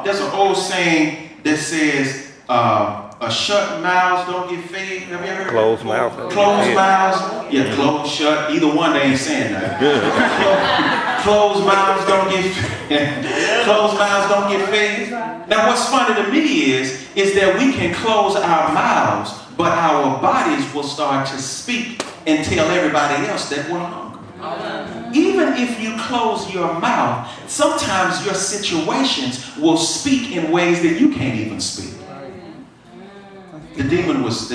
There's an old saying that says, shut mouths don't get fed. Have you ever heard Closed mouths. Closed mouths? Yeah, closed, shut. Either one, they ain't saying that. Closed mouths don't get fed. Closed mouths don't get fed. Now, what's funny to me is that we can close our mouths, but our bodies will start to speak and tell everybody else that we're hungry. Even if you close your mouth, sometimes your situations will speak in ways that you can't even speak. The demon was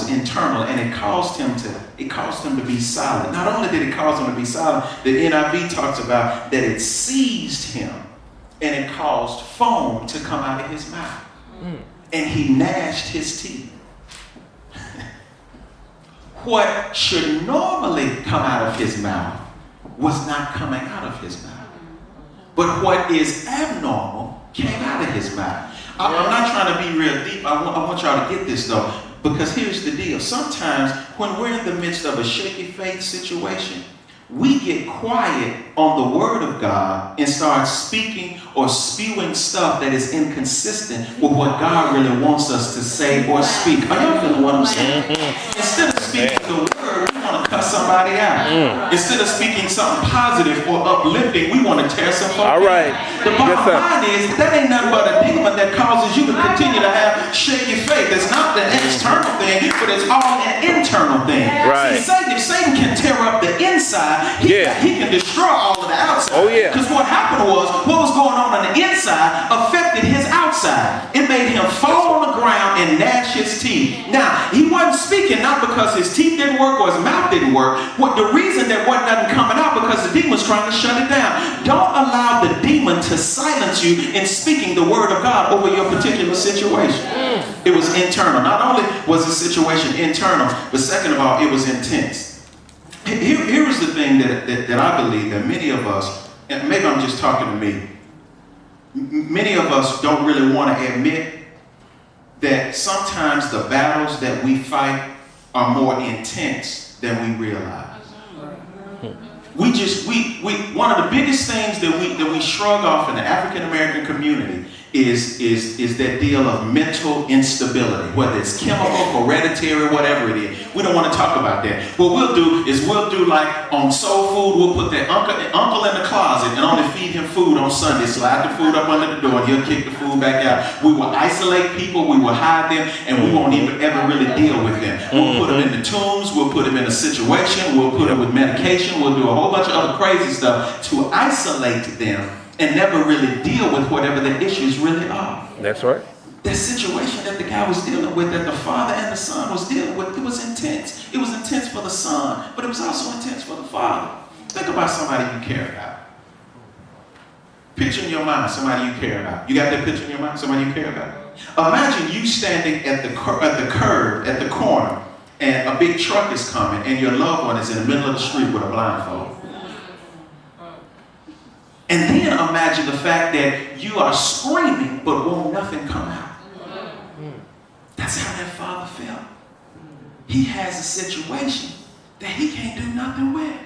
internal, and it caused him to be silent. Not only did it cause him to be silent, the NIV talks about that it seized him and it caused foam to come out of his mouth. And he gnashed his teeth. What should normally come out of his mouth was not coming out of his mouth. But what is abnormal came out of his mouth. I'm not trying to be real deep. I want y'all to get this though, because here's the deal. Sometimes when we're in the midst of a shaky faith situation, we get quiet on the word of God and start speaking or spewing stuff that is inconsistent with what God really wants us to say or speak. Are y'all feeling what I'm saying? Instead of speaking the word, we want to cut somebody out. Instead of speaking something positive or uplifting, we want to tear some folks All right. out. The bottom line is that ain't nothing but a demon that causes you to continue to have shaky faith. It's not the external thing, but it's all an internal thing. Right. See, if Satan can tear up the inside, he can destroy all of the outside. Oh, yeah. Because what happened was, what was going on the inside affected his outside. It made him fall on the ground and gnash his teeth. Now, he wasn't speaking not because his teeth didn't work or his mouth didn't work. The reason that wasn't coming out because the demon's trying to shut it down. Don't allow the demon to silence you in speaking the word of God over your particular situation. It was internal. Not only was the situation internal, but second of all, it was intense. Here is the thing that I believe that many of us, and maybe I'm just talking to me, many of us don't really want to admit that sometimes the battles that we fight are more intense than we realize. One of the biggest things that we shrug off in the African American community is that deal of mental instability, whether it's chemical, hereditary, whatever it is. We don't want to talk about that. What we'll do is like on soul food, we'll put that uncle in the closet and only feed him food on Sunday. Slide the food up under the door and he'll kick the food back out. We will isolate people, we will hide them, and we won't even ever really deal with them. We'll put them in the tombs, we'll put them in a situation, we'll put them with medication, we'll do a whole bunch of other crazy stuff to isolate them and never really deal with whatever the issues really are. That's right. The situation that the guy was dealing with, that the father and the son was dealing with, it was intense. It was intense for the son, but it was also intense for the father. Think about somebody you care about. Picture in your mind somebody you care about. You got that picture in your mind, somebody you care about? Imagine you standing at the curb, at the corner, and a big truck is coming, and your loved one is in the middle of the street with a blindfold. And then imagine the fact that you are screaming, but won't nothing come out. That's how that father felt. He has a situation that he can't do nothing with.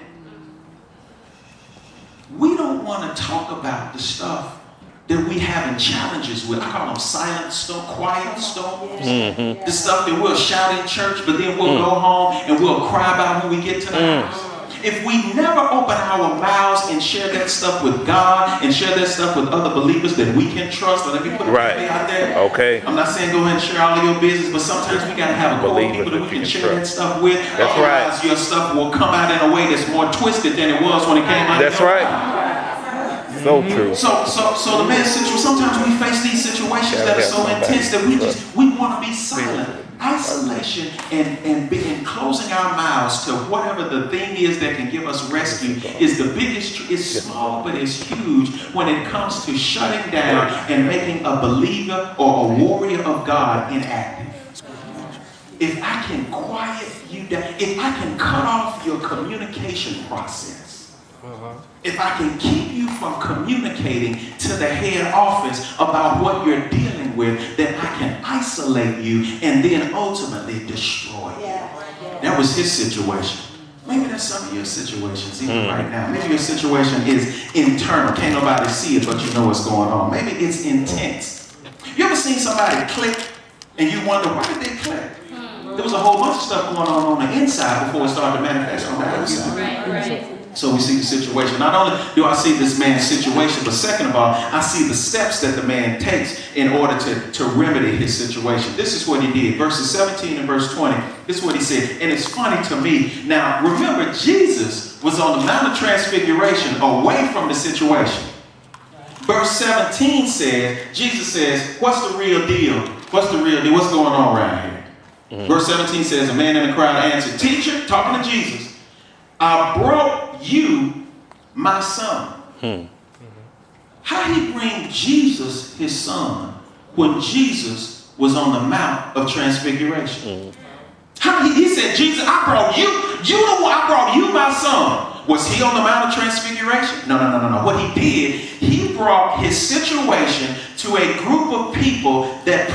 We don't want to talk about the stuff that we having challenges with. I call them silent storms, quiet storms. The stuff that we'll shout in church, but then we'll go home and we'll cry about when we get to the house. If we never open our mouths and share that stuff with God and share that stuff with other believers that we can trust, let me put it out there. Okay. I'm not saying go ahead and share all of your business, but sometimes we got to have a core of people that we can share that stuff with. That's Otherwise, your stuff will come out in a way that's more twisted than it was when it came out. That's right. So true. So the man situation, sometimes we face these situations that are so intense that we want to be silent. Isolation and closing our mouths to whatever the thing is that can give us rescue is the biggest. It's small, but it's huge when it comes to shutting down and making a believer or a warrior of God inactive. If I can quiet you down, if I can cut off your communication process, if I can keep you from communicating to the head office about what you're dealing with, then I can isolate you and then ultimately destroy you. That was his situation. Maybe that's some of your situations even right now. Maybe your situation is internal. Can't nobody see it, but you know what's going on. Maybe it's intense. You ever seen somebody click and you wonder, why did they click? There was a whole bunch of stuff going on the inside before it started to manifest on the outside. Right. So we see the situation. Not only do I see this man's situation, but second of all, I see the steps that the man takes in order to remedy his situation. This is what he did. Verses 17 and verse 20. This is what he said. And it's funny to me. Now, remember, Jesus was on the Mount of Transfiguration away from the situation. Verse 17 says, Jesus says, what's the real deal? What's the real deal? What's going on around here? Verse 17 says, a man in the crowd answered, teacher, talking to Jesus, I brought you my son. How he bring Jesus his son when Jesus was on the Mount of Transfiguration? How he said, Jesus, I brought you. You know what? I brought you my son. Was he on the Mount of Transfiguration? No. What he did, he brought his situation to a group of people that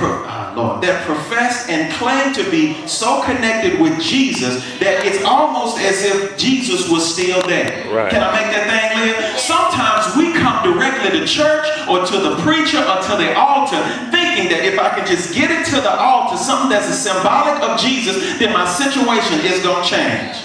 profess and claim to be so connected with Jesus that it's almost as if Jesus was still there. Right. Can I make that thing live? Sometimes we come directly to church or to the preacher or to the altar thinking that if I can just get it to the altar, something that's a symbolic of Jesus, then my situation is going to change.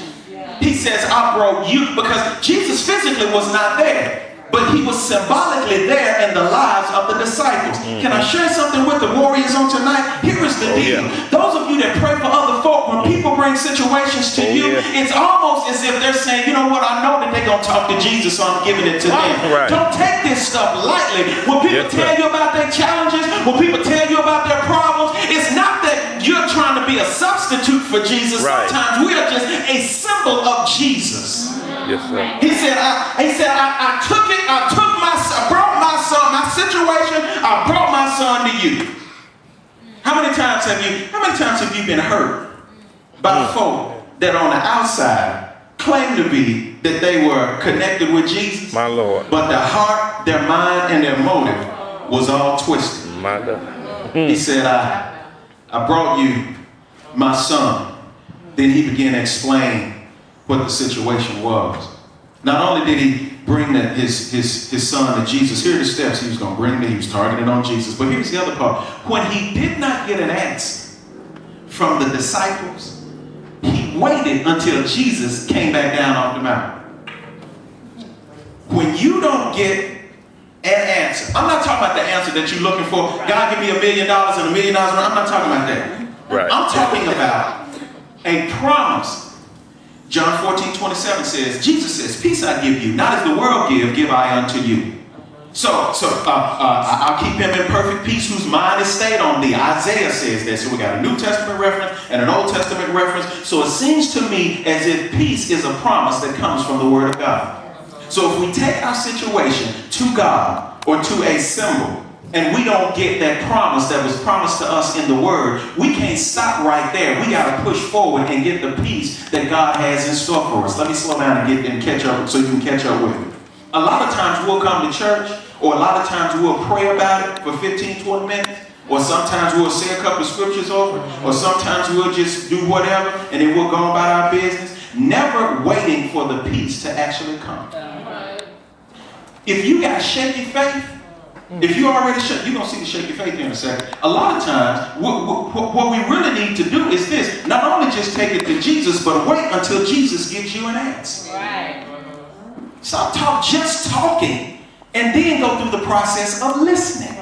He says, I brought you, because Jesus physically was not there, but he was symbolically there in the lives of the disciples. Can I share something with the warriors on tonight? Here is the deal. Those of you that pray for other folk, when people bring situations to you, it's almost as if they're saying, you know what, I know that they're going to talk to Jesus, so I'm giving it to them. Right. Don't take this stuff lightly. When people tell you about their challenges, when people tell you about their problems, it's not that you're trying to be a substitute for Jesus. Right. Sometimes we are just a symbol of Jesus. Yes, sir. He said, I took it, I brought my son, my situation, I brought my son to you. How many times have you been hurt by folk that on the outside claim to be that they were connected with Jesus? My Lord. But their heart, their mind, and their motive was all twisted. My Lord. He said, I brought you my son. Then he began to explain what the situation was. Not only did he bring his son to Jesus, here are the steps he was going to bring me. He was targeted on Jesus. But here's the other part. When he did not get an answer from the disciples, he waited until Jesus came back down off the mountain. When you don't get an answer, I'm not talking about the answer that you're looking for. God, give me $1 million and $1 million. I'm not talking about that. Right. I'm talking about a promise. John 14:27 says, Jesus says, peace I give you, not as the world give I unto you. So I'll keep him in perfect peace whose mind is stayed on thee. Isaiah says that. So we got a New Testament reference and an Old Testament reference. So it seems to me as if peace is a promise that comes from the Word of God. So if we take our situation to God or to a symbol, and we don't get that promise that was promised to us in the Word, we can't stop right there. We got to push forward and get the peace that God has in store for us. Let me slow down and catch up so you can catch up with me. A lot of times we'll come to church, or a lot of times we'll pray about it for 15, 20 minutes, or sometimes we'll say a couple of scriptures over, or sometimes we'll just do whatever, and then we'll go about our business, never waiting for the peace to actually come. If you got shaky faith, if you already shook, you're going to see the shaky faith here in a second. A lot of times, what we really need to do is this. Not only just take it to Jesus, but wait until Jesus gives you an answer. Right. Stop just talking, and then go through the process of listening.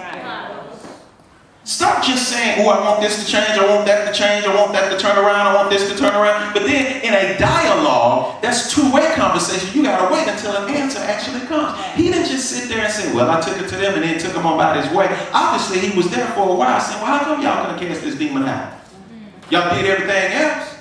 Stop just saying, oh, I want this to change, I want that to change, I want that to turn around, I want this to turn around. But then in a dialogue, that's two-way conversation. You got to wait until an answer actually comes. He didn't just sit there and say, well, I took it to them and then took him on about his way. Obviously, he was there for a while saying, well, how come y'all going to cast this demon out? Y'all did everything else.